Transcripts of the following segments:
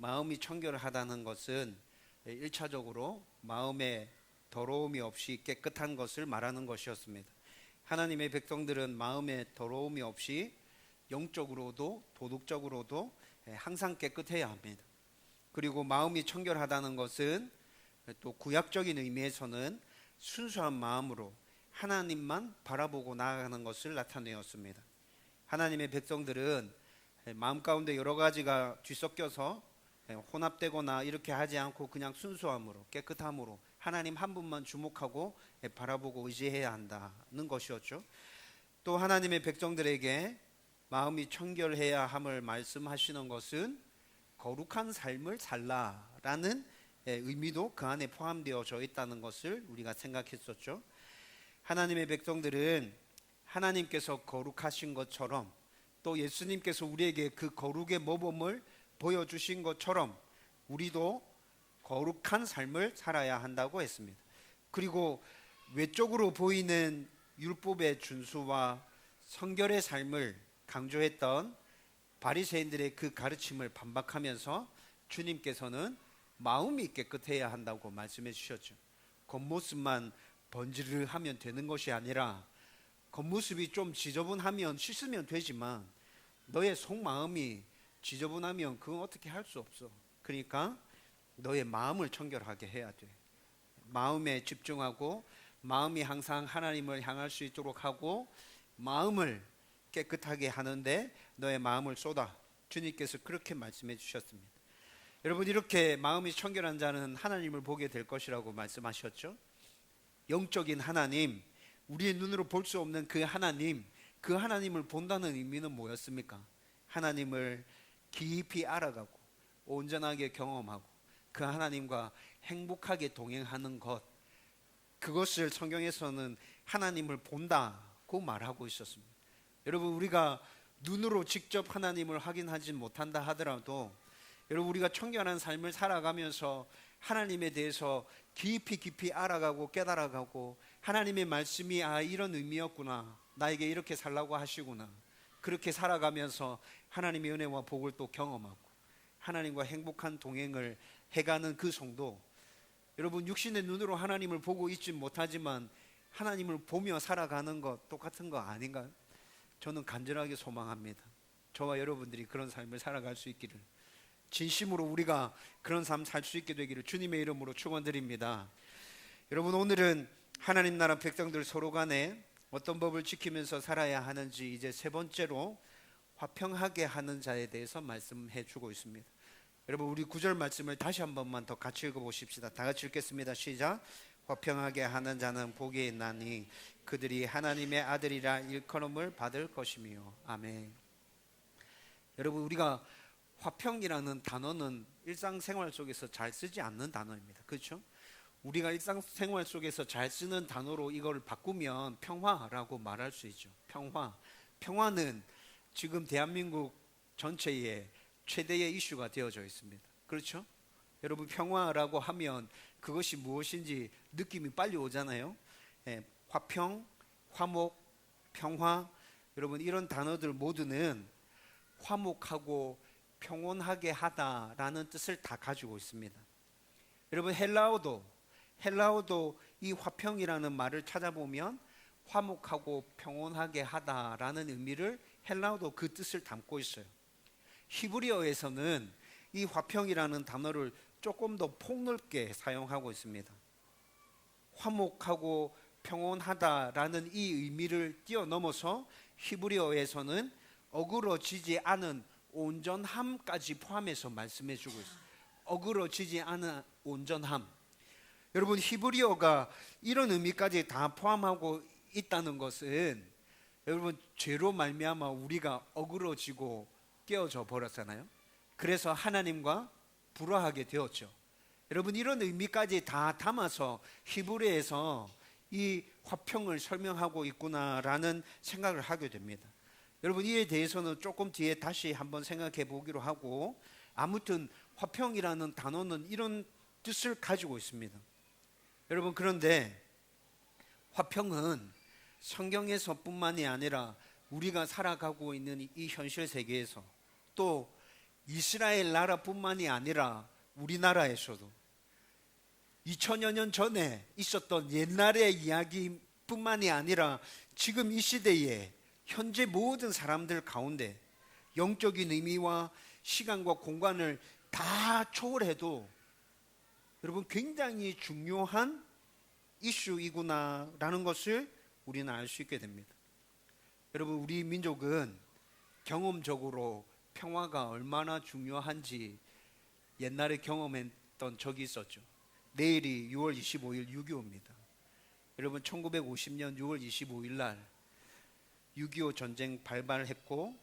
마음이 청결하다는 것은 1차적으로 마음에 더러움이 없이 깨끗한 것을 말하는 것이었습니다. 하나님의 백성들은 마음에 더러움이 없이 영적으로도 도덕적으로도 항상 깨끗해야 합니다. 그리고 마음이 청결하다는 것은 또 구약적인 의미에서는 순수한 마음으로 하나님만 바라보고 나아가는 것을 나타내었습니다. 하나님의 백성들은 마음 가운데 여러 가지가 뒤섞여서 혼합되거나 이렇게 하지 않고 그냥 순수함으로 깨끗함으로 하나님 한 분만 주목하고 바라보고 의지해야 한다는 것이었죠. 또 하나님의 백성들에게 마음이 청결해야 함을 말씀하시는 것은 거룩한 삶을 살라라는 의미도 그 안에 포함되어져 있다는 것을 우리가 생각했었죠. 하나님의 백성들은 하나님께서 거룩하신 것처럼 또 예수님께서 우리에게 그 거룩의 모범을 보여주신 것처럼 우리도 거룩한 삶을 살아야 한다고 했습니다. 그리고 외적으로 보이는 율법의 준수와 성결의 삶을 강조했던 바리새인들의 그 가르침을 반박하면서 주님께서는 마음이 깨끗해야 한다고 말씀해 주셨죠. 겉모습만 번지르하면 되는 것이 아니라 겉모습이 좀 지저분하면 씻으면 되지만 너의 속마음이 지저분하면 그건 어떻게 할 수 없어. 그러니까 너의 마음을 청결하게 해야 돼. 마음에 집중하고 마음이 항상 하나님을 향할 수 있도록 하고 마음을 깨끗하게 하는데 너의 마음을 쏟아. 주님께서 그렇게 말씀해 주셨습니다. 여러분, 이렇게 마음이 청결한 자는 하나님을 보게 될 것이라고 말씀하셨죠. 영적인 하나님, 우리의 눈으로 볼 수 없는 그 하나님을 본다는 의미는 뭐였습니까? 하나님을 깊이 알아가고 온전하게 경험하고 그 하나님과 행복하게 동행하는 것, 그것을 성경에서는 하나님을 본다고 말하고 있었습니다. 여러분, 우리가 눈으로 직접 하나님을 확인하지 못한다 하더라도 여러분, 우리가 청결한 삶을 살아가면서 하나님에 대해서 깊이 알아가고 깨달아가고 하나님의 말씀이 이런 의미였구나, 나에게 이렇게 살라고 하시구나, 그렇게 살아가면서 하나님의 은혜와 복을 또 경험하고 하나님과 행복한 동행을 해가는 그 성도, 여러분, 육신의 눈으로 하나님을 보고 있지 못하지만 하나님을 보며 살아가는 것 똑같은 거 아닌가요? 저는 간절하게 소망합니다. 저와 여러분들이 그런 삶을 살아갈 수 있기를, 진심으로 우리가 그런 삶 살 수 있게 되기를 주님의 이름으로 축원드립니다. 여러분, 오늘은 하나님 나라 백성들 서로 간에 어떤 법을 지키면서 살아야 하는지 이제 세 번째로 화평하게 하는 자에 대해서 말씀해 주고 있습니다. 여러분, 우리 구절 말씀을 다시 한 번만 더 같이 읽어보십시다. 다 같이 읽겠습니다. 시작. 화평하게 하는 자는 복이 있나니 그들이 하나님의 아들이라 일컬음을 받을 것이며. 아멘. 여러분, 우리가 화평이라는 단어는 일상생활 속에서 잘 쓰지 않는 단어입니다. 그렇죠? 우리가 일상생활 속에서 잘 쓰는 단어로 이걸 바꾸면 평화라고 말할 수 있죠. 평화는 지금 대한민국 전체에 최대의 이슈가 되어져 있습니다. 그렇죠? 여러분, 평화라고 하면 그것이 무엇인지 느낌이 빨리 오잖아요. 화평, 화목, 평화, 여러분, 이런 단어들 모두는 화목하고 평온하게 하다라는 뜻을 다 가지고 있습니다. 여러분, 헬라어도 이 화평이라는 말을 찾아보면 화목하고 평온하게 하다라는 의미를, 헬라어도 그 뜻을 담고 있어요. 히브리어에서는 이 화평이라는 단어를 조금 더 폭넓게 사용하고 있습니다. 화목하고 평온하다라는 이 의미를 뛰어넘어서 히브리어에서는 어그러지지 않은 온전함까지 포함해서 말씀해 주고 있어요. 어그러지지 않은 온전함. 여러분, 히브리어가 이런 의미까지 다 포함하고 있다는 것은 여러분, 죄로 말미암아 우리가 어그러지고 깨어져 버렸잖아요. 그래서 하나님과 불화하게 되었죠. 여러분, 이런 의미까지 다 담아서 히브리어에서 이 화평을 설명하고 있구나라는 생각을 하게 됩니다. 여러분, 이에 대해서는 조금 뒤에 다시 한번 생각해 보기로 하고, 아무튼 화평이라는 단어는 이런 뜻을 가지고 있습니다. 여러분, 그런데 화평은 성경에서뿐만이 아니라 우리가 살아가고 있는 이 현실 세계에서 또 이스라엘 나라뿐만이 아니라 우리나라에서도 2000여 년 전에 있었던 옛날의 이야기뿐만이 아니라 지금 이 시대에 현재 모든 사람들 가운데 영적인 의미와 시간과 공간을 다 초월해도 여러분 굉장히 중요한 이슈이구나라는 것을 우리는 알 수 있게 됩니다. 여러분, 우리 민족은 경험적으로 평화가 얼마나 중요한지 옛날에 경험했던 적이 있었죠. 내일이 6월 25일 6.25입니다. 여러분, 1950년 6월 25일 날 6.25 전쟁 발발했고,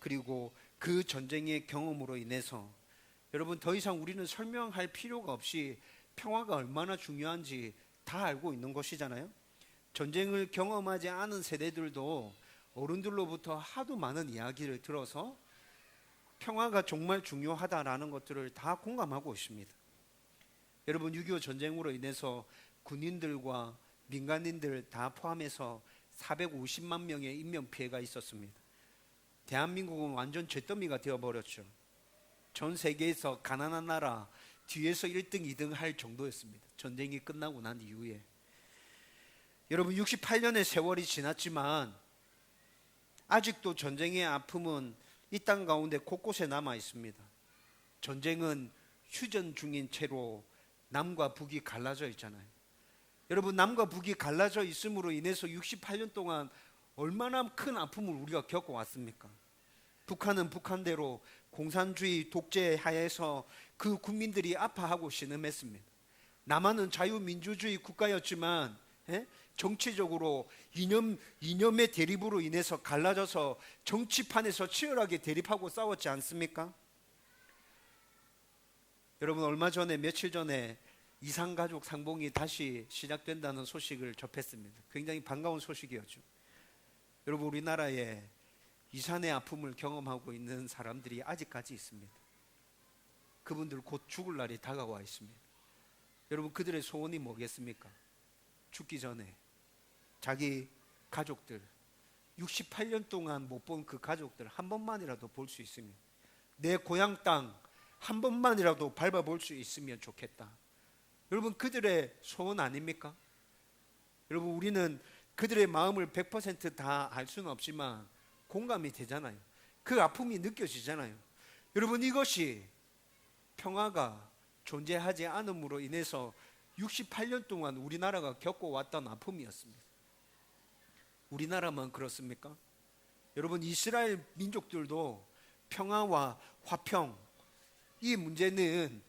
그리고 그 전쟁의 경험으로 인해서 여러분 더 이상 우리는 설명할 필요가 없이 평화가 얼마나 중요한지 다 알고 있는 것이잖아요. 전쟁을 경험하지 않은 세대들도 어른들로부터 하도 많은 이야기를 들어서 평화가 정말 중요하다라는 것들을 다 공감하고 있습니다. 여러분, 6.25 전쟁으로 인해서 군인들과 민간인들 다 포함해서 450만 명의 인명피해가 있었습니다. 대한민국은 완전 잿더미가 되어버렸죠. 전 세계에서 가난한 나라 뒤에서 1등, 2등 할 정도였습니다. 전쟁이 끝나고 난 이후에. 여러분, 68년의 세월이 지났지만 아직도 전쟁의 아픔은 이 땅 가운데 곳곳에 남아 있습니다. 전쟁은 휴전 중인 채로 남과 북이 갈라져 있잖아요. 여러분, 남과 북이 갈라져 있음으로 인해서 68년 동안 얼마나 큰 아픔을 우리가 겪어왔습니까? 북한은 북한대로 공산주의 독재 하에서 그 국민들이 아파하고 신음했습니다. 남한은 자유민주주의 국가였지만 정치적으로 이념의 대립으로 인해서 갈라져서 정치판에서 치열하게 대립하고 싸웠지 않습니까? 여러분, 얼마 전에 며칠 전에 이산가족 상봉이 다시 시작된다는 소식을 접했습니다. 굉장히 반가운 소식이었죠. 여러분, 우리나라에 이산의 아픔을 경험하고 있는 사람들이 아직까지 있습니다. 그분들 곧 죽을 날이 다가와 있습니다. 여러분, 그들의 소원이 뭐겠습니까? 죽기 전에 자기 가족들, 68년 동안 못 본 그 가족들 한 번만이라도 볼 수 있으면, 내 고향 땅 한 번만이라도 밟아볼 수 있으면 좋겠다. 여러분, 그들의 소원 아닙니까? 여러분, 우리는 그들의 마음을 100% 다 알 수는 없지만 공감이 되잖아요. 그 아픔이 느껴지잖아요. 여러분, 이것이 평화가 존재하지 않음으로 인해서 68년 동안 우리나라가 겪어왔던 아픔이었습니다. 우리나라만 그렇습니까? 여러분, 이스라엘 민족들도 평화와 화평, 이 문제는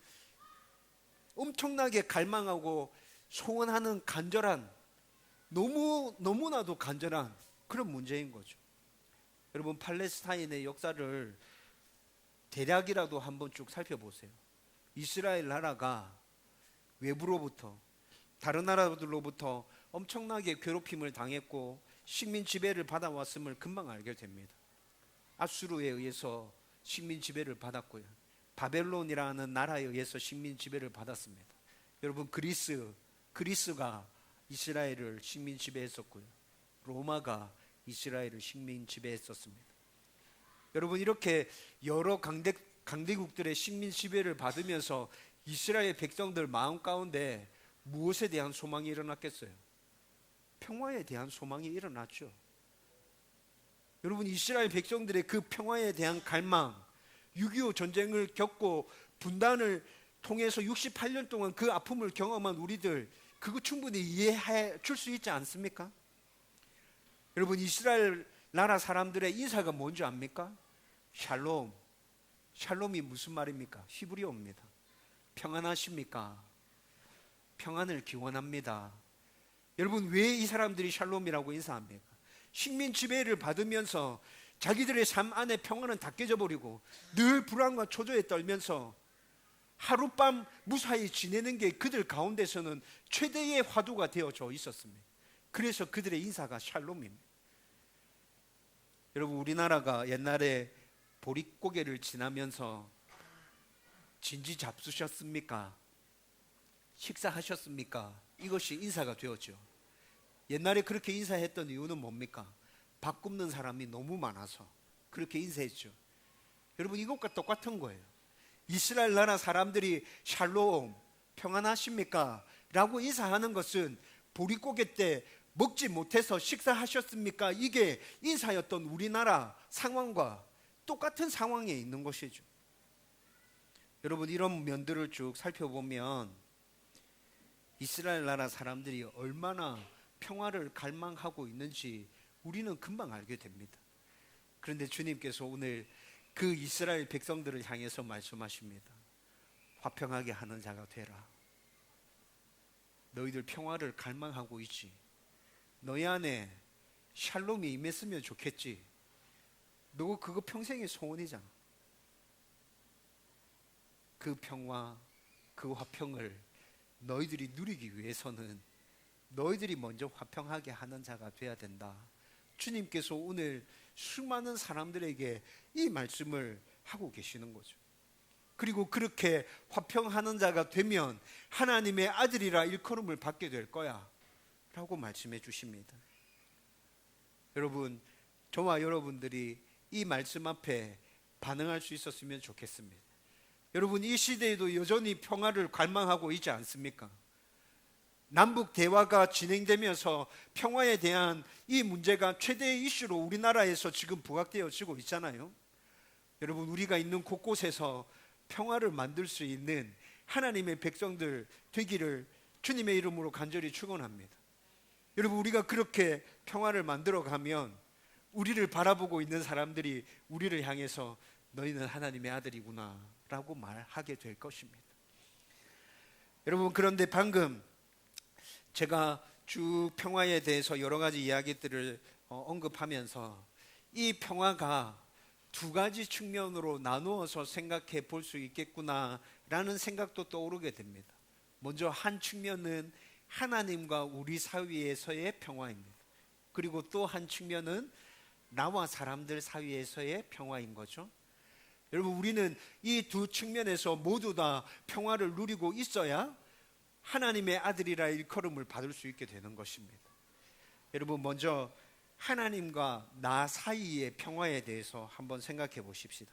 엄청나게 갈망하고 소원하는 간절한, 너무나도 간절한 그런 문제인 거죠. 여러분, 팔레스타인의 역사를 대략이라도 한번 쭉 살펴보세요. 이스라엘 나라가 외부로부터, 다른 나라들로부터 엄청나게 괴롭힘을 당했고 식민 지배를 받아왔음을 금방 알게 됩니다. 아수르에 의해서 식민 지배를 받았고요, 바벨론이라는 나라에 의해서 식민 지배를 받았습니다. 여러분, 그리스가 이스라엘을 식민 지배했었고요, 로마가 이스라엘을 식민 지배했었습니다. 여러분, 이렇게 여러 강대국들의 식민 지배를 받으면서 이스라엘 백성들 마음 가운데 무엇에 대한 소망이 일어났겠어요? 평화에 대한 소망이 일어났죠. 여러분, 이스라엘 백성들의 그 평화에 대한 갈망, 6.25 전쟁을 겪고 분단을 통해서 68년 동안 그 아픔을 경험한 우리들, 그거 충분히 이해해 줄 수 있지 않습니까? 여러분, 이스라엘 나라 사람들의 인사가 뭔지 압니까? 샬롬. 샬롬이 무슨 말입니까? 히브리어입니다. 평안하십니까? 평안을 기원합니다. 여러분, 왜 이 사람들이 샬롬이라고 인사합니까? 식민 지배를 받으면서 자기들의 삶 안에 평안은 다 깨져버리고 늘 불안과 초조에 떨면서 하룻밤 무사히 지내는 게 그들 가운데서는 최대의 화두가 되어져 있었습니다. 그래서 그들의 인사가 샬롬입니다. 여러분, 우리나라가 옛날에 보릿고개를 지나면서 진지 잡수셨습니까? 식사하셨습니까? 이것이 인사가 되었죠. 옛날에 그렇게 인사했던 이유는 뭡니까? 밥 굽는 사람이 너무 많아서 그렇게 인사했죠. 여러분, 이것과 똑같은 거예요. 이스라엘 나라 사람들이 샬롬, 평안하십니까? 라고 인사하는 것은 보릿고개 때 먹지 못해서 식사하셨습니까? 이게 인사였던 우리나라 상황과 똑같은 상황에 있는 것이죠. 여러분, 이런 면들을 쭉 살펴보면 이스라엘 나라 사람들이 얼마나 평화를 갈망하고 있는지 우리는 금방 알게 됩니다. 그런데 주님께서 오늘 그 이스라엘 백성들을 향해서 말씀하십니다. 화평하게 하는 자가 되라. 너희들 평화를 갈망하고 있지. 너희 안에 샬롬이 임했으면 좋겠지. 너 그거 평생의 소원이잖아. 그 평화, 그 화평을 너희들이 누리기 위해서는 너희들이 먼저 화평하게 하는 자가 되어야 된다. 주님께서 오늘 수많은 사람들에게 이 말씀을 하고 계시는 거죠. 그리고 그렇게 화평하는 자가 되면 하나님의 아들이라 일컬음을 받게 될 거야 라고 말씀해 주십니다. 여러분, 저와 여러분들이 이 말씀 앞에 반응할 수 있었으면 좋겠습니다. 여러분, 이 시대에도 여전히 평화를 갈망하고 있지 않습니까? 남북 대화가 진행되면서 평화에 대한 이 문제가 최대의 이슈로 우리나라에서 지금 부각되어지고 있잖아요. 여러분, 우리가 있는 곳곳에서 평화를 만들 수 있는 하나님의 백성들 되기를 주님의 이름으로 간절히 축원합니다. 여러분, 우리가 그렇게 평화를 만들어 가면 우리를 바라보고 있는 사람들이 우리를 향해서 너희는 하나님의 아들이구나 라고 말하게 될 것입니다. 여러분, 그런데 방금 제가 쭉 평화에 대해서 여러 가지 이야기들을 언급하면서 이 평화가 두 가지 측면으로 나누어서 생각해 볼 수 있겠구나라는 생각도 떠오르게 됩니다. 먼저 한 측면은 하나님과 우리 사이에서의 평화입니다. 그리고 또 한 측면은 나와 사람들 사이에서의 평화인 거죠. 여러분, 우리는 이 두 측면에서 모두 다 평화를 누리고 있어야 하나님의 아들이라 일컬음을 받을 수 있게 되는 것입니다. 여러분, 먼저 하나님과 나 사이의 평화에 대해서 한번 생각해 보십시다.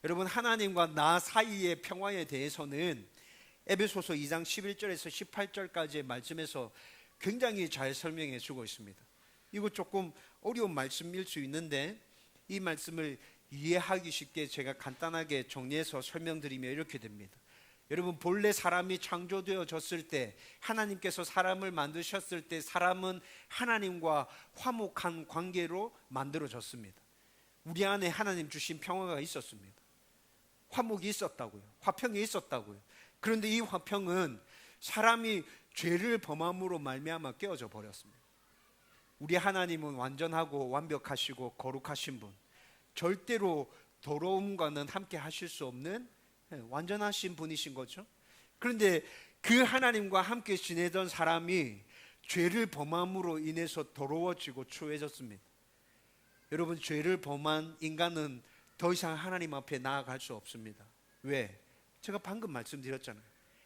여러분, 하나님과 나 사이의 평화에 대해서는 에베소서 2장 11절에서 18절까지의 말씀에서 굉장히 잘 설명해 주고 있습니다. 이거 조금 어려운 말씀일 수 있는데 이 말씀을 이해하기 쉽게 제가 간단하게 정리해서 설명드리면 이렇게 됩니다. 여러분, 본래 사람이 창조되어졌을 때, 하나님께서 사람을 만드셨을 때 사람은 하나님과 화목한 관계로 만들어졌습니다. 우리 안에 하나님 주신 평화가 있었습니다. 화목이 있었다고요. 화평이 있었다고요. 그런데 이 화평은 사람이 죄를 범함으로 말미암아 깨어져 버렸습니다. 우리 하나님은 완전하고 완벽하시고 거룩하신 분, 절대로 더러움과는 함께 하실 수 없는 완전하신 분이신 거죠. 그런데 그 하나님과 함께 지내던 사람이 죄를 범함으로 인해서 더러워지고 추해졌습니다. 여러분, 죄를 범한 인간은 더 이상 하나님 앞에 나아갈 수 없습니다. 왜? 제가 방금 말씀드렸잖아요.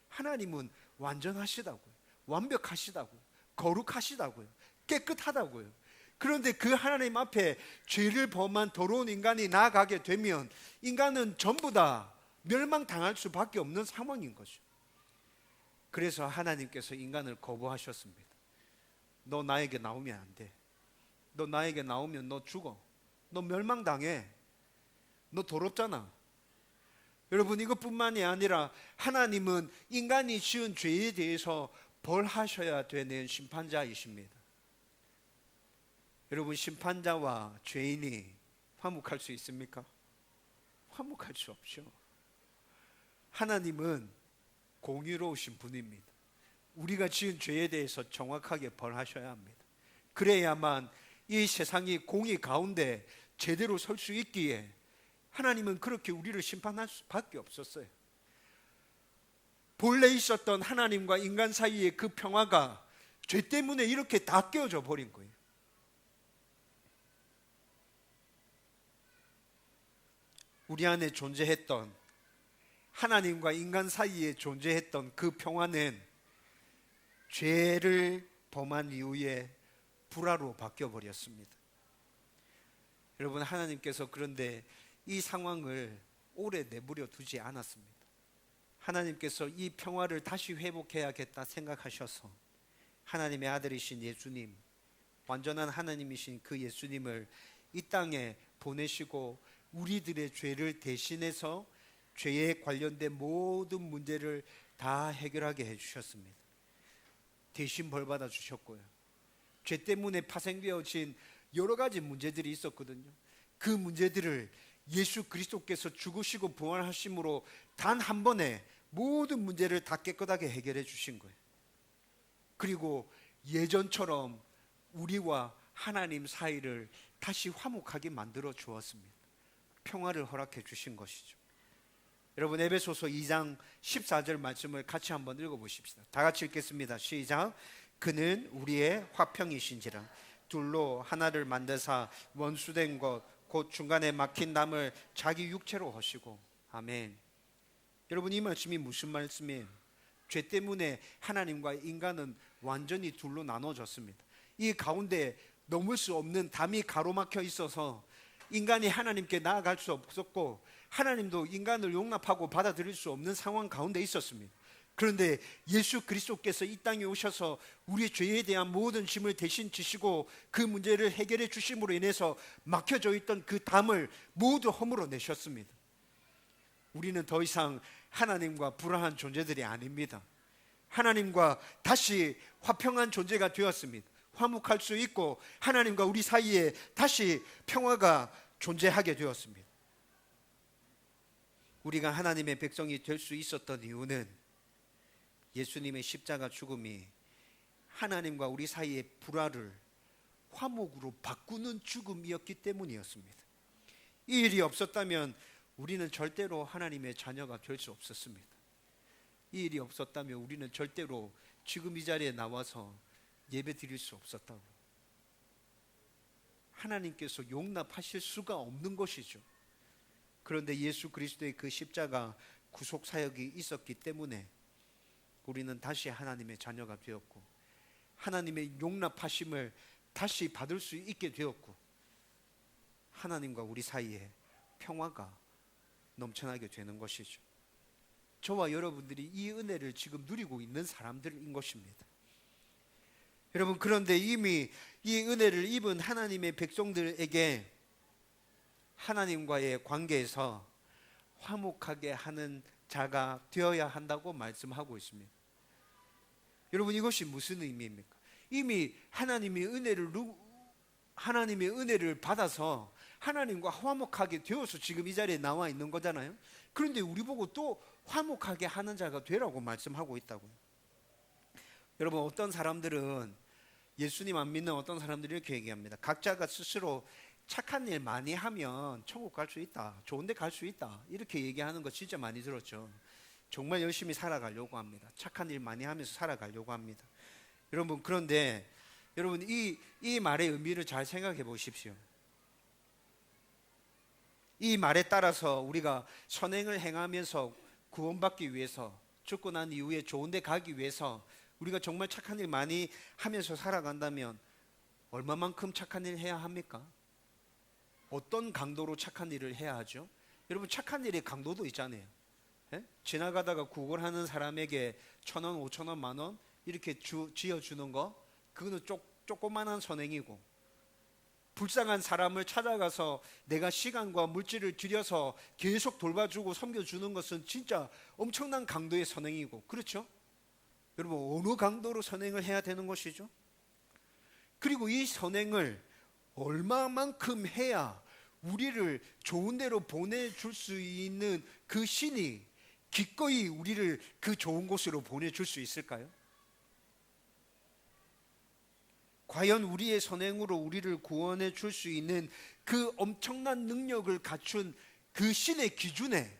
하나님은 완전하시다고요. 완벽하시다고요. 거룩하시다고요. 깨끗하다고요. 그런데 그 하나님 앞에 죄를 범한 더러운 인간이 나아가게 되면 인간은 전부 다 멸망당할 수밖에 없는 상황인 거죠. 그래서 하나님께서 인간을 거부하셨습니다. 너 나에게 나오면 안 돼. 너 나에게 나오면 너 죽어. 너 멸망당해. 너 더럽잖아. 여러분, 이것뿐만이 아니라 하나님은 인간이 지은 죄에 대해서 벌하셔야 되는 심판자이십니다. 여러분, 심판자와 죄인이 화목할 수 있습니까? 화목할 수 없죠. 하나님은 공의로우신 분입니다. 우리가 지은 죄에 대해서 정확하게 벌하셔야 합니다. 그래야만 이 세상이 공의 가운데 제대로 설 수 있기에 하나님은 그렇게 우리를 심판할 수밖에 없었어요. 본래 있었던 하나님과 인간 사이의 그 평화가 죄 때문에 이렇게 다 깨어져 버린 거예요. 우리 안에 존재했던 하나님과 인간 사이에 존재했던 그 평화는 죄를 범한 이후에 불화로 바뀌어 버렸습니다. 여러분, 하나님께서 그런데 이 상황을 오래 내버려 두지 않았습니다. 하나님께서 이 평화를 다시 회복해야겠다 생각하셔서 하나님의 아들이신 예수님, 완전한 하나님이신 그 예수님을 이 땅에 보내시고 우리들의 죄를 대신해서 죄에 관련된 모든 문제를 다 해결하게 해주셨습니다. 대신 벌받아 주셨고요. 죄 때문에 파생되어진 여러 가지 문제들이 있었거든요. 그 문제들을 예수 그리스도께서 죽으시고 부활하심으로 단 한 번에 모든 문제를 다 깨끗하게 해결해 주신 거예요. 그리고 예전처럼 우리와 하나님 사이를 다시 화목하게 만들어 주었습니다. 평화를 허락해 주신 것이죠. 여러분, 에베소서 2장 14절 말씀을 같이 한번 읽어보십시다. 다 같이 읽겠습니다. 시작. 그는 우리의 화평이신지라 둘로 하나를 만드사 원수된 것 곧 중간에 막힌 담을 자기 육체로 하시고. 아멘. 여러분, 이 말씀이 무슨 말씀이에요? 죄 때문에 하나님과 인간은 완전히 둘로 나눠졌습니다. 이 가운데 넘을 수 없는 담이 가로막혀 있어서 인간이 하나님께 나아갈 수 없었고 하나님도 인간을 용납하고 받아들일 수 없는 상황 가운데 있었습니다. 그런데 예수 그리스도께서 이 땅에 오셔서 우리의 죄에 대한 모든 짐을 대신 지시고 그 문제를 해결해 주심으로 인해서 막혀져 있던 그 담을 모두 허물어 내셨습니다. 우리는 더 이상 하나님과 불화한 존재들이 아닙니다. 하나님과 다시 화평한 존재가 되었습니다. 화목할 수 있고 하나님과 우리 사이에 다시 평화가 존재하게 되었습니다. 우리가 하나님의 백성이 될 수 있었던 이유는 예수님의 십자가 죽음이 하나님과 우리 사이의 불화를 화목으로 바꾸는 죽음이었기 때문이었습니다. 이 일이 없었다면 우리는 절대로 하나님의 자녀가 될 수 없었습니다. 이 일이 없었다면 우리는 절대로 지금 이 자리에 나와서 예배 드릴 수 없었다고. 하나님께서 용납하실 수가 없는 것이죠. 그런데 예수 그리스도의 그 십자가 구속 사역이 있었기 때문에 우리는 다시 하나님의 자녀가 되었고 하나님의 용납하심을 다시 받을 수 있게 되었고 하나님과 우리 사이에 평화가 넘쳐나게 되는 것이죠. 저와 여러분들이 이 은혜를 지금 누리고 있는 사람들인 것입니다. 여러분, 그런데 이미 이 은혜를 입은 하나님의 백성들에게 하나님과의 관계에서 화목하게 하는 자가 되어야 한다고 말씀하고 있습니다. 여러분, 이것이 무슨 의미입니까? 이미 하나님의 은혜를 받아서 하나님과 화목하게 되어서 지금 이 자리에 나와 있는 거잖아요. 그런데 우리 보고 또 화목하게 하는 자가 되라고 말씀하고 있다고요. 여러분, 어떤 사람들은 예수님 안 믿는 어떤 사람들이 이렇게 얘기합니다. 각자가 스스로 착한 일 많이 하면 천국 갈 수 있다, 좋은 데 갈 수 있다, 이렇게 얘기하는 거 진짜 많이 들었죠. 정말 열심히 살아가려고 합니다. 착한 일 많이 하면서 살아가려고 합니다. 여러분, 그런데 여러분, 이 말의 의미를 잘 생각해 보십시오. 이 말에 따라서 우리가 선행을 행하면서 구원받기 위해서, 죽고 난 이후에 좋은 데 가기 위해서 우리가 정말 착한 일 많이 하면서 살아간다면 얼마만큼 착한 일 해야 합니까? 어떤 강도로 착한 일을 해야 하죠? 여러분, 착한 일의 강도도 있잖아요. 예? 지나가다가 구걸하는 사람에게 1,000원, 5,000원, 만원 이렇게 지어주는 거, 그거는 조그만한 선행이고, 불쌍한 사람을 찾아가서 내가 시간과 물질을 들여서 계속 돌봐주고 섬겨주는 것은 진짜 엄청난 강도의 선행이고, 그렇죠? 여러분, 어느 강도로 선행을 해야 되는 것이죠? 그리고 이 선행을 얼마만큼 해야 우리를 좋은 데로 보내줄 수 있는 그 신이 기꺼이 우리를 그 좋은 곳으로 보내줄 수 있을까요? 과연 우리의 선행으로 우리를 구원해 줄 수 있는 그 엄청난 능력을 갖춘 그 신의 기준에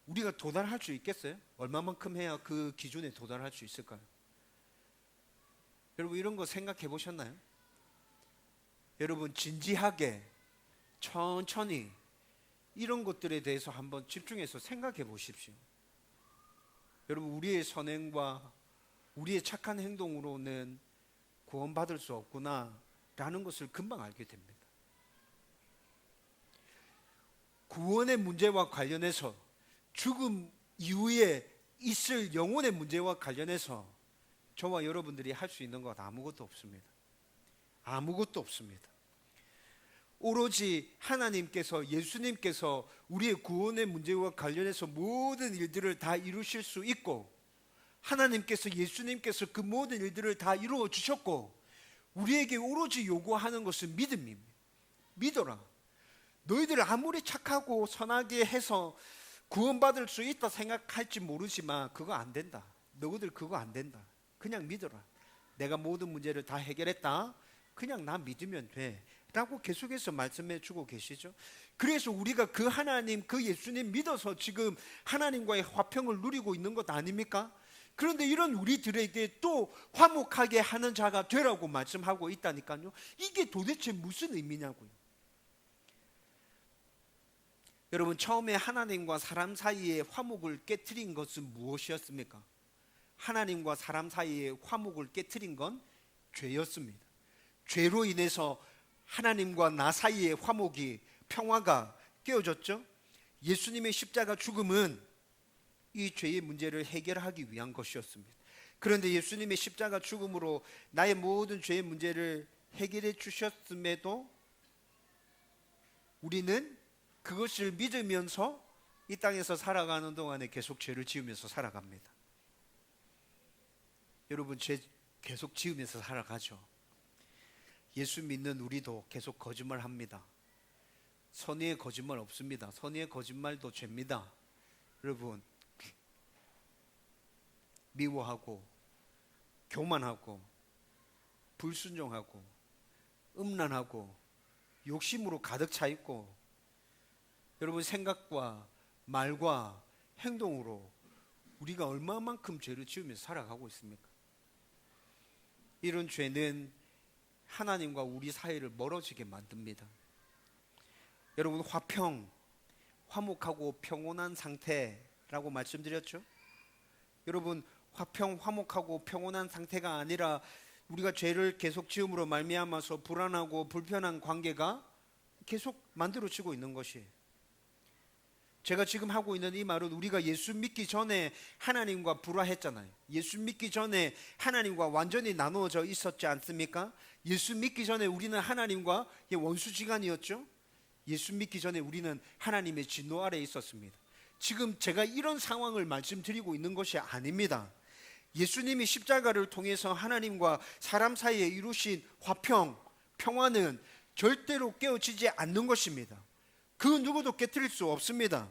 우리가 도달할 수 있겠어요? 얼마만큼 해야 그 기준에 도달할 수 있을까요? 여러분, 이런 거 생각해 보셨나요? 여러분, 진지하게 천천히 이런 것들에 대해서 한번 집중해서 생각해 보십시오. 여러분, 우리의 선행과 우리의 착한 행동으로는 구원받을 수 없구나 라는 것을 금방 알게 됩니다. 구원의 문제와 관련해서, 죽음 이후에 있을 영혼의 문제와 관련해서 저와 여러분들이 할 수 있는 것 아무것도 없습니다. 아무것도 없습니다. 오로지 하나님께서, 예수님께서 우리의 구원의 문제와 관련해서 모든 일들을 다 이루실 수 있고, 하나님께서, 예수님께서 그 모든 일들을 다 이루어 주셨고, 우리에게 오로지 요구하는 것은 믿음입니다. 믿어라. 너희들 아무리 착하고 선하게 해서 구원받을 수 있다 생각할지 모르지만 그거 안 된다. 너희들 그거 안 된다. 그냥 믿어라. 내가 모든 문제를 다 해결했다. 그냥 나 믿으면 돼 라고 계속해서 말씀해 주고 계시죠. 그래서 우리가 그 하나님, 그 예수님 믿어서 지금 하나님과의 화평을 누리고 있는 것 아닙니까? 그런데 이런 우리들에게 또 화목하게 하는 자가 되라고 말씀하고 있다니까요. 이게 도대체 무슨 의미냐고요. 여러분, 처음에 하나님과 사람 사이의 화목을 깨트린 것은 무엇이었습니까? 하나님과 사람 사이의 화목을 깨트린 건 죄였습니다. 죄로 인해서 하나님과 나 사이의 화목이, 평화가 깨어졌죠. 예수님의 십자가 죽음은 이 죄의 문제를 해결하기 위한 것이었습니다. 그런데 예수님의 십자가 죽음으로 나의 모든 죄의 문제를 해결해 주셨음에도 우리는 그것을 믿으면서 이 땅에서 살아가는 동안에 계속 죄를 지으면서 살아갑니다. 여러분, 죄 계속 지으면서 살아가죠. 예수 믿는 우리도 계속 거짓말합니다. 선의의 거짓말 없습니다. 선의의 거짓말도 죄입니다. 여러분, 미워하고 교만하고 불순종하고 음란하고 욕심으로 가득 차 있고, 여러분, 생각과 말과 행동으로 우리가 얼마만큼 죄를 지으면서 살아가고 있습니까? 이런 죄는 하나님과 우리 사이를 멀어지게 만듭니다. 여러분, 화목하고 평온한 상태라고 말씀드렸죠? 여러분, 화목하고 평온한 상태가 아니라 우리가 죄를 계속 지음으로 말미암아서 불안하고 불편한 관계가 계속 만들어지고 있는 것이에요. 제가 지금 하고 있는 이 말은 우리가 예수 믿기 전에 하나님과 불화했잖아요. 예수 믿기 전에 하나님과 완전히 나누어져 있었지 않습니까? 예수 믿기 전에 우리는 하나님과 원수지간이었죠. 예수 믿기 전에 우리는 하나님의 진노 아래에 있었습니다. 지금 제가 이런 상황을 말씀드리고 있는 것이 아닙니다. 예수님이 십자가를 통해서 하나님과 사람 사이에 이루신 평화는 절대로 깨어지지 않는 것입니다. 그 누구도 깨트릴 수 없습니다.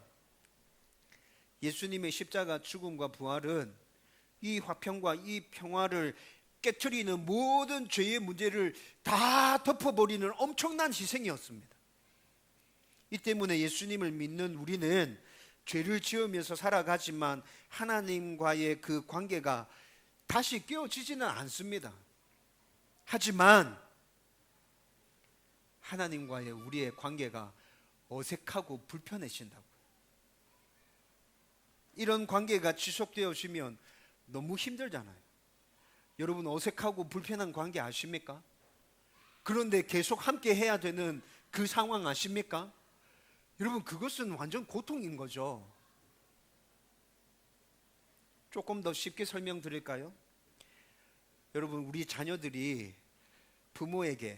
예수님의 십자가 죽음과 부활은 이 화평과 이 평화를 깨트리는 모든 죄의 문제를 다 덮어버리는 엄청난 희생이었습니다. 이 때문에 예수님을 믿는 우리는 죄를 지으면서 살아가지만 하나님과의 그 관계가 다시 깨어지지는 않습니다. 하지만 하나님과의 우리의 관계가 어색하고 불편해진다고요. 이런 관계가 지속되어지면 너무 힘들잖아요. 여러분, 어색하고 불편한 관계 아십니까? 그런데 계속 함께 해야 되는 그 상황 아십니까? 여러분, 그것은 완전 고통인 거죠. 조금 더 쉽게 설명드릴까요? 여러분, 우리 자녀들이 부모에게,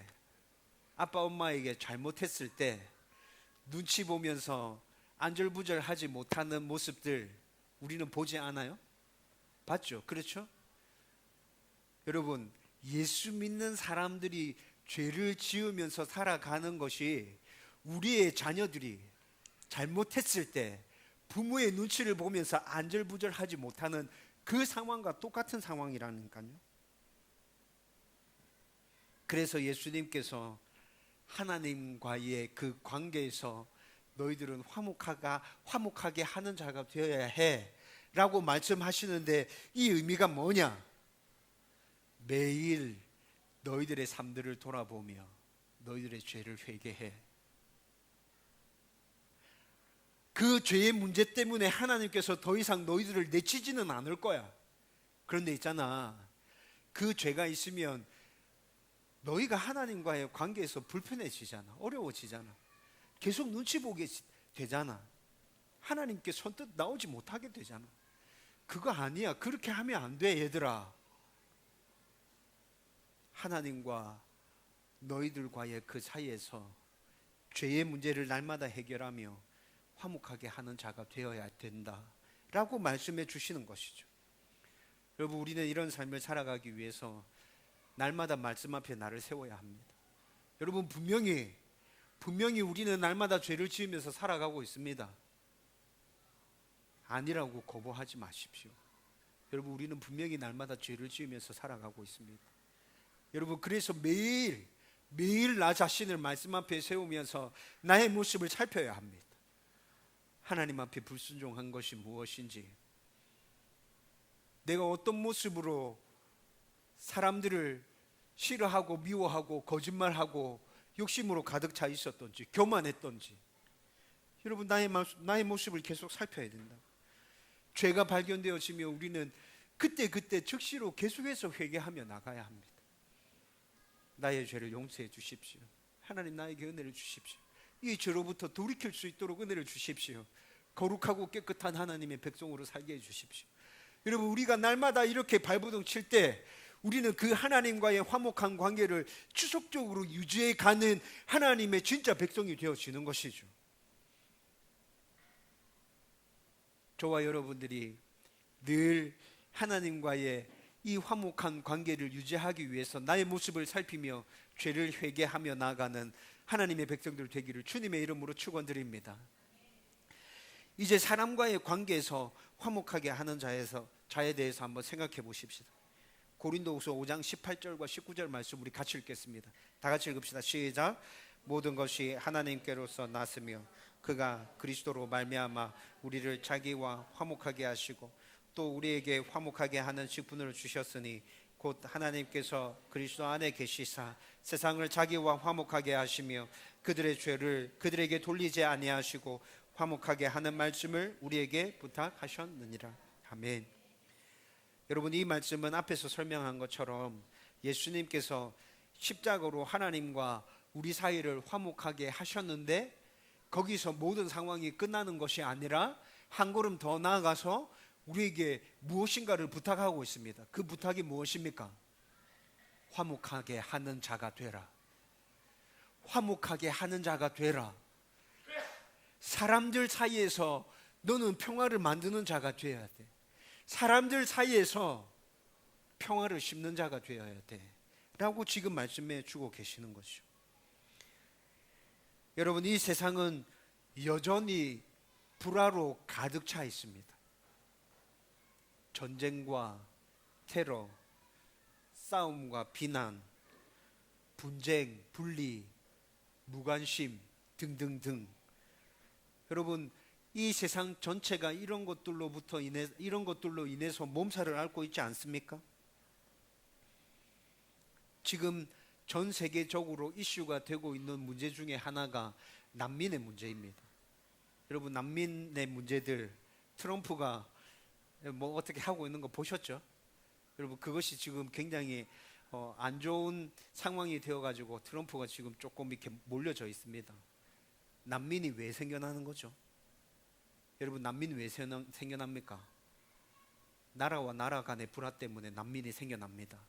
아빠 엄마에게 잘못했을 때 눈치 보면서 안절부절하지 못하는 모습들 우리는 보지 않아요? 봤죠? 그렇죠? 여러분, 예수 믿는 사람들이 죄를 지으면서 살아가는 것이 우리의 자녀들이 잘못했을 때 부모의 눈치를 보면서 안절부절하지 못하는 그 상황과 똑같은 상황이라니까요. 그래서 예수님께서 하나님과의 그 관계에서 너희들은 화목하게 하는 자가 되어야 해 라고 말씀하시는데, 이 의미가 뭐냐? 매일 너희들의 삶들을 돌아보며 너희들의 죄를 회개해. 그 죄의 문제 때문에 하나님께서 더 이상 너희들을 내치지는 않을 거야. 그런데 있잖아, 그 죄가 있으면 너희가 하나님과의 관계에서 불편해지잖아. 어려워지잖아. 계속 눈치 보게 되잖아. 하나님께 선뜻 나오지 못하게 되잖아. 그거 아니야. 그렇게 하면 안 돼, 얘들아. 하나님과 너희들과의 그 사이에서 죄의 문제를 날마다 해결하며 화목하게 하는 자가 되어야 된다 라고 말씀해 주시는 것이죠. 여러분, 우리는 이런 삶을 살아가기 위해서 날마다 말씀 앞에 나를 세워야 합니다. 여러분, 분명히 우리는 날마다 죄를 지으면서 살아가고 있습니다. 아니라고 거부하지 마십시오. 여러분, 우리는 분명히 날마다 죄를 지으면서 살아가고 있습니다. 여러분, 그래서 매일 나 자신을 말씀 앞에 세우면서 나의 모습을 살펴야 합니다. 하나님 앞에 불순종한 것이 무엇인지, 내가 어떤 모습으로 사람들을 싫어하고 미워하고 거짓말하고 욕심으로 가득 차 있었던지, 교만했던지, 여러분, 나의 모습을 계속 살펴야 된다. 죄가 발견되어지면 우리는 그때 즉시로 계속해서 회개하며 나가야 합니다. 나의 죄를 용서해 주십시오. 하나님, 나에게 은혜를 주십시오. 이 죄로부터 돌이킬 수 있도록 은혜를 주십시오. 거룩하고 깨끗한 하나님의 백성으로 살게 해 주십시오. 여러분, 우리가 날마다 이렇게 발버둥 칠 때 우리는 그 하나님과의 화목한 관계를 지속적으로 유지해 가는 하나님의 진짜 백성이 되어지는 것이죠. 저와 여러분들이 늘 하나님과의 이 화목한 관계를 유지하기 위해서 나의 모습을 살피며 죄를 회개하며 나아가는 하나님의 백성들 되기를 주님의 이름으로 축원드립니다. 이제 사람과의 관계에서 화목하게 하는 자에 대해서 한번 생각해 보십시다. 고린도후서 5장 18절과 19절 말씀 우리 같이 읽겠습니다. 다 같이 읽읍시다. 시작. 모든 것이 하나님께로서 났으며 그가 그리스도로 말미암아 우리를 자기와 화목하게 하시고 또 우리에게 화목하게 하는 직분을 주셨으니 곧 하나님께서 그리스도 안에 계시사 세상을 자기와 화목하게 하시며 그들의 죄를 그들에게 돌리지 아니하시고 화목하게 하는 말씀을 우리에게 부탁하셨느니라. 아멘. 여러분, 이 말씀은 앞에서 설명한 것처럼 예수님께서 십자가로 하나님과 우리 사이를 화목하게 하셨는데 거기서 모든 상황이 끝나는 것이 아니라 한 걸음 더 나아가서 우리에게 무엇인가를 부탁하고 있습니다. 그 부탁이 무엇입니까? 화목하게 하는 자가 되라. 화목하게 하는 자가 되라. 사람들 사이에서 너는 평화를 만드는 자가 되어야 돼. 사람들 사이에서 평화를 심는 자가 되어야 돼 라고 지금 말씀해 주고 계시는 것이죠. 여러분, 이 세상은 여전히 불화로 가득 차 있습니다. 전쟁과 테러, 싸움과 비난, 분쟁, 분리, 무관심 등등등. 여러분, 이 세상 전체가 이런 것들로 인해서 몸살을 앓고 있지 않습니까? 지금 전 세계적으로 이슈가 되고 있는 문제 중에 하나가 난민의 문제입니다. 여러분, 난민의 문제들 트럼프가 뭐 어떻게 하고 있는 거 보셨죠? 여러분, 그것이 지금 굉장히 안 좋은 상황이 되어가지고 트럼프가 지금 조금 이렇게 몰려져 있습니다. 난민이 왜 생겨나는 거죠? 여러분, 난민이 왜 생겨납니까? 나라와 나라 간의 불화 때문에 난민이 생겨납니다.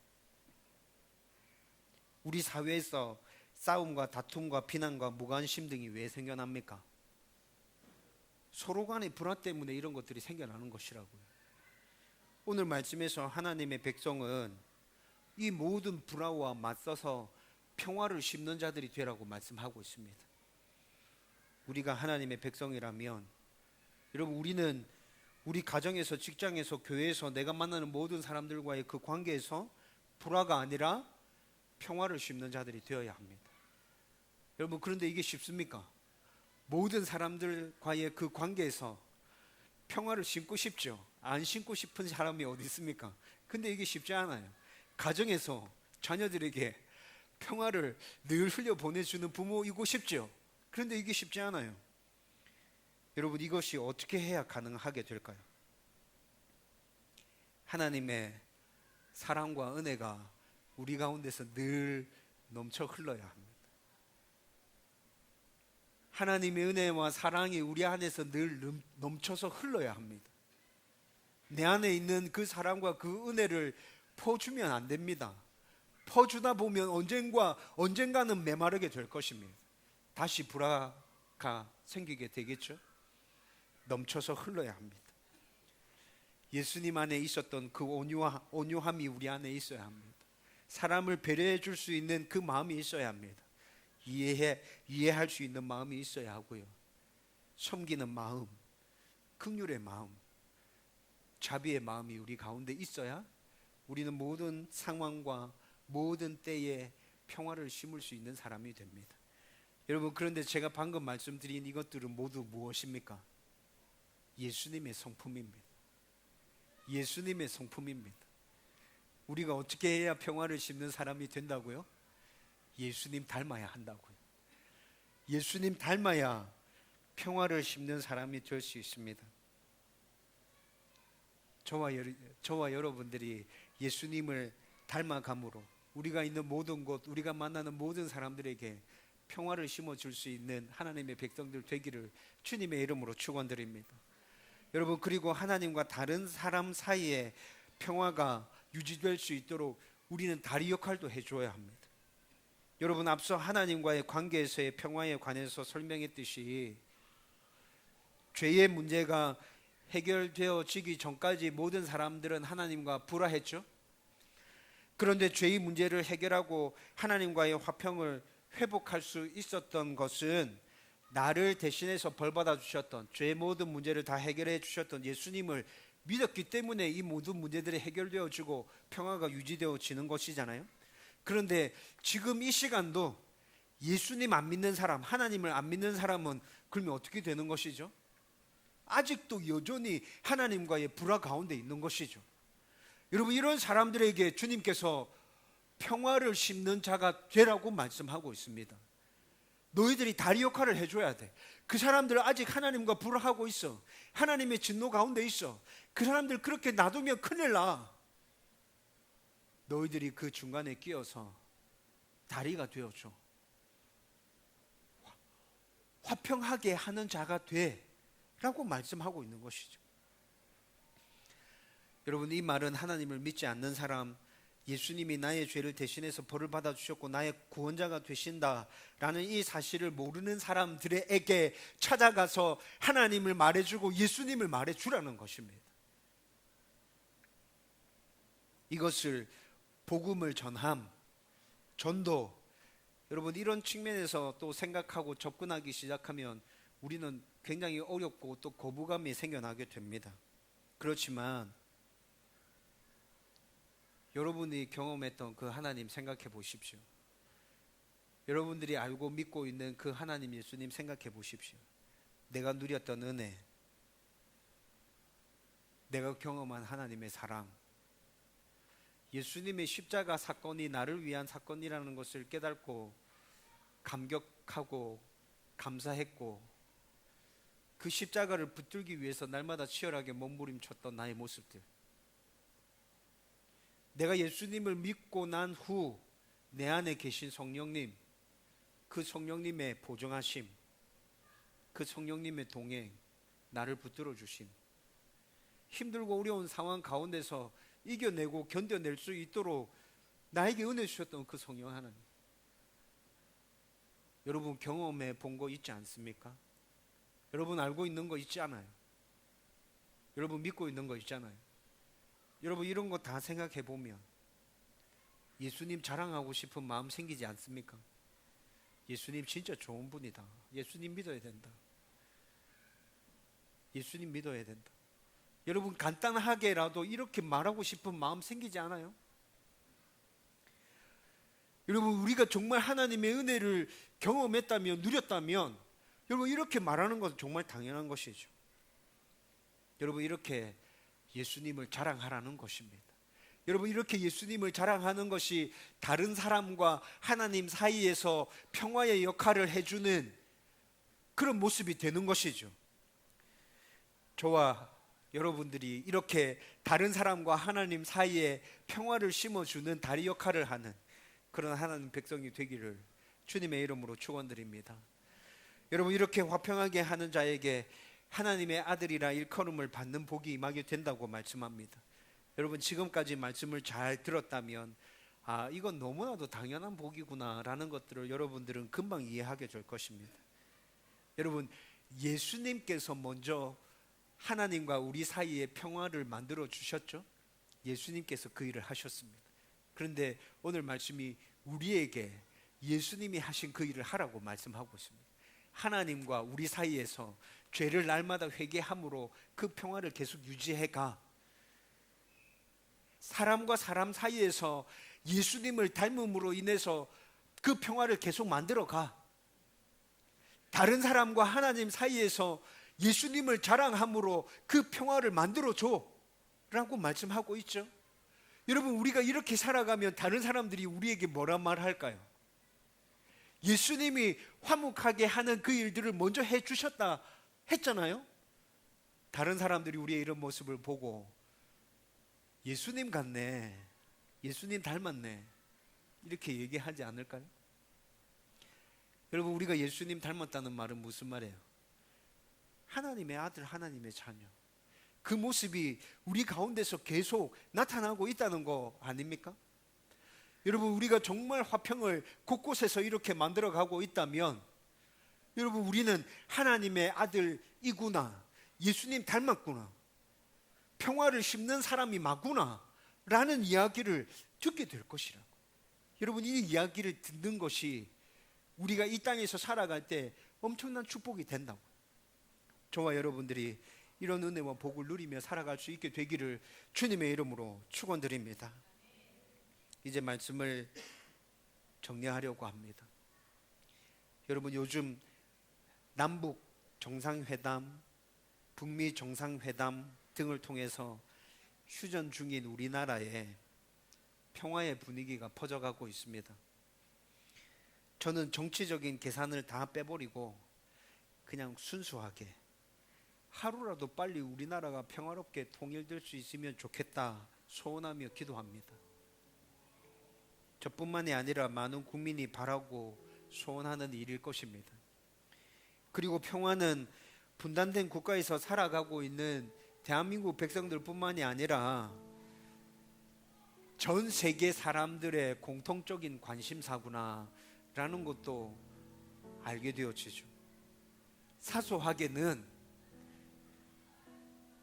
우리 사회에서 싸움과 다툼과 비난과 무관심 등이 왜 생겨납니까? 서로 간의 불화 때문에 이런 것들이 생겨나는 것이라고요. 오늘 말씀에서 하나님의 백성은 이 모든 불화와 맞서서 평화를 심는 자들이 되라고 말씀하고 있습니다. 우리가 하나님의 백성이라면, 여러분, 우리는 우리 가정에서, 직장에서, 교회에서 내가 만나는 모든 사람들과의 그 관계에서 불화가 아니라 평화를 심는 자들이 되어야 합니다. 여러분, 그런데 이게 쉽습니까? 모든 사람들과의 그 관계에서 평화를 심고 싶죠. 안 심고 싶은 사람이 어디 있습니까? 근데 이게 쉽지 않아요. 가정에서 자녀들에게 평화를 늘 흘려보내주는 부모이고 싶죠. 그런데 이게 쉽지 않아요. 여러분, 이것이 어떻게 해야 가능하게 될까요? 하나님의 사랑과 은혜가 우리 가운데서 늘 넘쳐 흘러야 합니다. 하나님의 은혜와 사랑이 우리 안에서 늘 넘쳐서 흘러야 합니다. 내 안에 있는 그 사랑과 그 은혜를 퍼주면 안 됩니다. 퍼주다 보면 언젠가는 메마르게 될 것입니다. 다시 불화가 생기게 되겠죠. 넘쳐서 흘러야 합니다. 예수님 안에 있었던 그 온유함이 우리 안에 있어야 합니다. 사람을 배려해 줄 수 있는 그 마음이 있어야 합니다. 이해할 수 있는 마음이 있어야 하고요. 섬기는 마음, 긍휼의 마음, 자비의 마음이 우리 가운데 있어야 우리는 모든 상황과 모든 때에 평화를 심을 수 있는 사람이 됩니다. 여러분, 그런데 제가 방금 말씀드린 이것들은 모두 무엇입니까? 예수님의 성품입니다. 예수님의 성품입니다. 우리가 어떻게 해야 평화를 심는 사람이 된다고요? 예수님 닮아야 한다고요. 예수님 닮아야 평화를 심는 사람이 될 수 있습니다. 저와 여러분들이 예수님을 닮아감으로 우리가 있는 모든 곳, 우리가 만나는 모든 사람들에게 평화를 심어줄 수 있는 하나님의 백성들 되기를 주님의 이름으로 축원드립니다. 여러분, 그리고 하나님과 다른 사람 사이에 평화가 유지될 수 있도록 우리는 다리 역할도 해줘야 합니다. 여러분, 앞서 하나님과의 관계에서의 평화에 관해서 설명했듯이 죄의 문제가 해결되어지기 전까지 모든 사람들은 하나님과 불화했죠. 그런데 죄의 문제를 해결하고 하나님과의 화평을 회복할 수 있었던 것은 나를 대신해서 벌받아 주셨던, 죄의 모든 문제를 다 해결해 주셨던 예수님을 믿었기 때문에 이 모든 문제들이 해결되어지고 평화가 유지되어지는 것이잖아요. 그런데 지금 이 시간도 예수님 안 믿는 사람, 하나님을 안 믿는 사람은 그러면 어떻게 되는 것이죠? 아직도 여전히 하나님과의 불화 가운데 있는 것이죠. 여러분, 이런 사람들에게 주님께서 평화를 심는 자가 되라고 말씀하고 있습니다. 너희들이 다리 역할을 해줘야 돼. 그 사람들은 아직 하나님과 불화하고 있어. 하나님의 진노 가운데 있어. 그 사람들 그렇게 놔두면 큰일 나. 너희들이 그 중간에 끼어서 다리가 되어줘. 화평하게 하는 자가 돼 라고 말씀하고 있는 것이죠. 여러분, 이 말은 하나님을 믿지 않는 사람, 예수님이 나의 죄를 대신해서 벌을 받아주셨고 나의 구원자가 되신다라는 이 사실을 모르는 사람들에게 찾아가서 하나님을 말해주고 예수님을 말해주라는 것입니다. 이것을 복음을 전함, 전도, 여러분, 이런 측면에서 또 생각하고 접근하기 시작하면 우리는 굉장히 어렵고 또 거부감이 생겨나게 됩니다. 그렇지만 여러분이 경험했던 그 하나님 생각해 보십시오. 여러분들이 알고 믿고 있는 그 하나님 예수님 생각해 보십시오. 내가 누렸던 은혜, 내가 경험한 하나님의 사랑, 예수님의 십자가 사건이 나를 위한 사건이라는 것을 깨닫고 감격하고 감사했고 그 십자가를 붙들기 위해서 날마다 치열하게 몸부림쳤던 나의 모습들, 내가 예수님을 믿고 난 후 내 안에 계신 성령님, 그 성령님의 보정하심, 그 성령님의 동행, 나를 붙들어 주심, 힘들고 어려운 상황 가운데서 이겨내고 견뎌낼 수 있도록 나에게 은혜 주셨던 그 성령 하나님, 여러분 경험해 본 거 있지 않습니까? 여러분 알고 있는 거 있지 않아요? 여러분 믿고 있는 거 있잖아요. 여러분 이런 거 다 생각해 보면 예수님 자랑하고 싶은 마음 생기지 않습니까? 예수님 진짜 좋은 분이다. 예수님 믿어야 된다. 예수님 믿어야 된다. 여러분 간단하게라도 이렇게 말하고 싶은 마음 생기지 않아요? 여러분 우리가 정말 하나님의 은혜를 경험했다면, 누렸다면 여러분 이렇게 말하는 것은 정말 당연한 것이죠. 여러분 이렇게 예수님을 자랑하라는 것입니다. 여러분 이렇게 예수님을 자랑하는 것이 다른 사람과 하나님 사이에서 평화의 역할을 해주는 그런 모습이 되는 것이죠. 저와 여러분들이 이렇게 다른 사람과 하나님 사이에 평화를 심어주는 다리 역할을 하는 그런 하나님 백성이 되기를 주님의 이름으로 축원드립니다. 여러분, 이렇게 화평하게 하는 자에게 하나님의 아들이라 일컬음을 받는 복이 임하게 된다고 말씀합니다. 여러분, 지금까지 말씀을 잘 들었다면 이건 너무나도 당연한 복이구나 라는 것들을 여러분들은 금방 이해하게 될 것입니다. 여러분, 예수님께서 먼저 하나님과 우리 사이에 평화를 만들어 주셨죠. 예수님께서 그 일을 하셨습니다. 그런데 오늘 말씀이 우리에게 예수님이 하신 그 일을 하라고 말씀하고 있습니다. 하나님과 우리 사이에서 죄를 날마다 회개함으로 그 평화를 계속 유지해가. 사람과 사람 사이에서 예수님을 닮음으로 인해서 그 평화를 계속 만들어가. 다른 사람과 하나님 사이에서 예수님을 자랑함으로 그 평화를 만들어줘 라고 말씀하고 있죠. 여러분, 우리가 이렇게 살아가면 다른 사람들이 우리에게 뭐라 말할까요? 예수님이 화목하게 하는 그 일들을 먼저 해주셨다 했잖아요. 다른 사람들이 우리의 이런 모습을 보고 예수님 같네, 예수님 닮았네, 이렇게 얘기하지 않을까요? 여러분, 우리가 예수님 닮았다는 말은 무슨 말이에요? 하나님의 아들, 하나님의 자녀, 그 모습이 우리 가운데서 계속 나타나고 있다는 거 아닙니까? 여러분, 우리가 정말 화평을 곳곳에서 이렇게 만들어가고 있다면 여러분, 우리는 하나님의 아들이구나, 예수님 닮았구나, 평화를 심는 사람이 맞구나 라는 이야기를 듣게 될 것이라고. 여러분, 이 이야기를 듣는 것이 우리가 이 땅에서 살아갈 때 엄청난 축복이 된다고. 저와 여러분들이 이런 은혜와 복을 누리며 살아갈 수 있게 되기를 주님의 이름으로 축원드립니다. 이제 말씀을 정리하려고 합니다. 여러분, 요즘 남북 정상회담, 북미 정상회담 등을 통해서 휴전 중인 우리나라에 평화의 분위기가 퍼져가고 있습니다. 저는 정치적인 계산을 다 빼버리고 그냥 순수하게 하루라도 빨리 우리나라가 평화롭게 통일될 수 있으면 좋겠다 소원하며 기도합니다. 저뿐만이 아니라 많은 국민이 바라고 소원하는 일일 것입니다. 그리고 평화는 분단된 국가에서 살아가고 있는 대한민국 백성들뿐만이 아니라 전 세계 사람들의 공통적인 관심사구나 라는 것도 알게 되어지죠. 사소하게는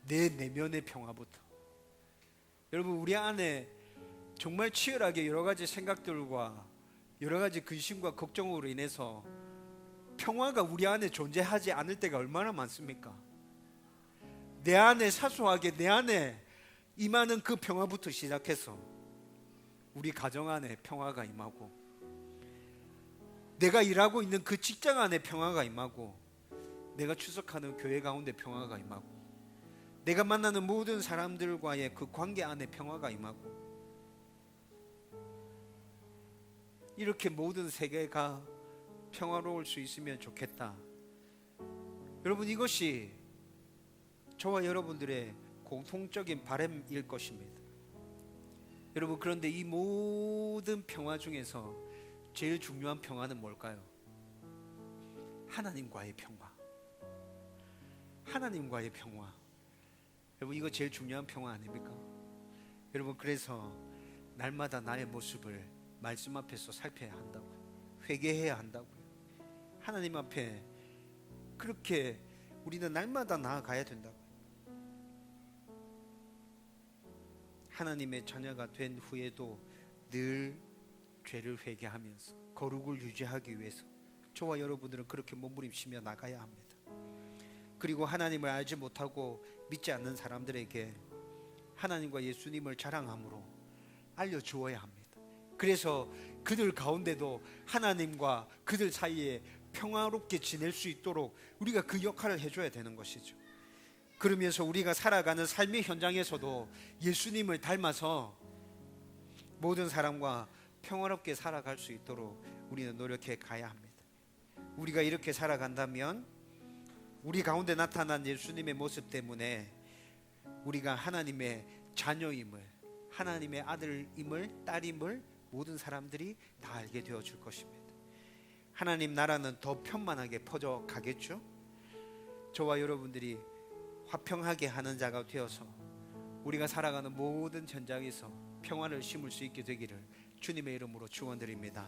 내 내면의 평화부터. 여러분, 우리 안에 정말 치열하게 여러 가지 생각들과 여러 가지 근심과 걱정으로 인해서 평화가 우리 안에 존재하지 않을 때가 얼마나 많습니까? 내 안에 사소하게 내 안에 임하는 그 평화부터 시작해서 우리 가정 안에 평화가 임하고, 내가 일하고 있는 그 직장 안에 평화가 임하고, 내가 출석하는 교회 가운데 평화가 임하고, 내가 만나는 모든 사람들과의 그 관계 안에 평화가 임하고, 이렇게 모든 세계가 평화로울 수 있으면 좋겠다. 여러분, 이것이 저와 여러분들의 공통적인 바람일 것입니다. 여러분, 그런데 이 모든 평화 중에서 제일 중요한 평화는 뭘까요? 하나님과의 평화. 하나님과의 평화. 여러분, 이거 제일 중요한 평화 아닙니까? 여러분, 그래서 날마다 나의 모습을 말씀 앞에서 살펴야 한다고요. 회개해야 한다고요. 하나님 앞에 그렇게 우리는 날마다 나아가야 된다고요. 하나님의 자녀가 된 후에도 늘 죄를 회개하면서 거룩을 유지하기 위해서 저와 여러분들은 그렇게 몸부림치며 나가야 합니다. 그리고 하나님을 알지 못하고 믿지 않는 사람들에게 하나님과 예수님을 자랑함으로 알려주어야 합니다. 그래서 그들 가운데도 하나님과 그들 사이에 평화롭게 지낼 수 있도록 우리가 그 역할을 해줘야 되는 것이죠. 그러면서 우리가 살아가는 삶의 현장에서도 예수님을 닮아서 모든 사람과 평화롭게 살아갈 수 있도록 우리는 노력해 가야 합니다. 우리가 이렇게 살아간다면 우리 가운데 나타난 예수님의 모습 때문에 우리가 하나님의 자녀임을, 하나님의 아들임을, 딸임을 모든 사람들이 다 알게 되어줄 것입니다. 하나님 나라는 더 편만하게 퍼져 가겠죠. 저와 여러분들이 화평하게 하는 자가 되어서 우리가 살아가는 모든 전장에서 평화를 심을 수 있게 되기를 주님의 이름으로 축원드립니다.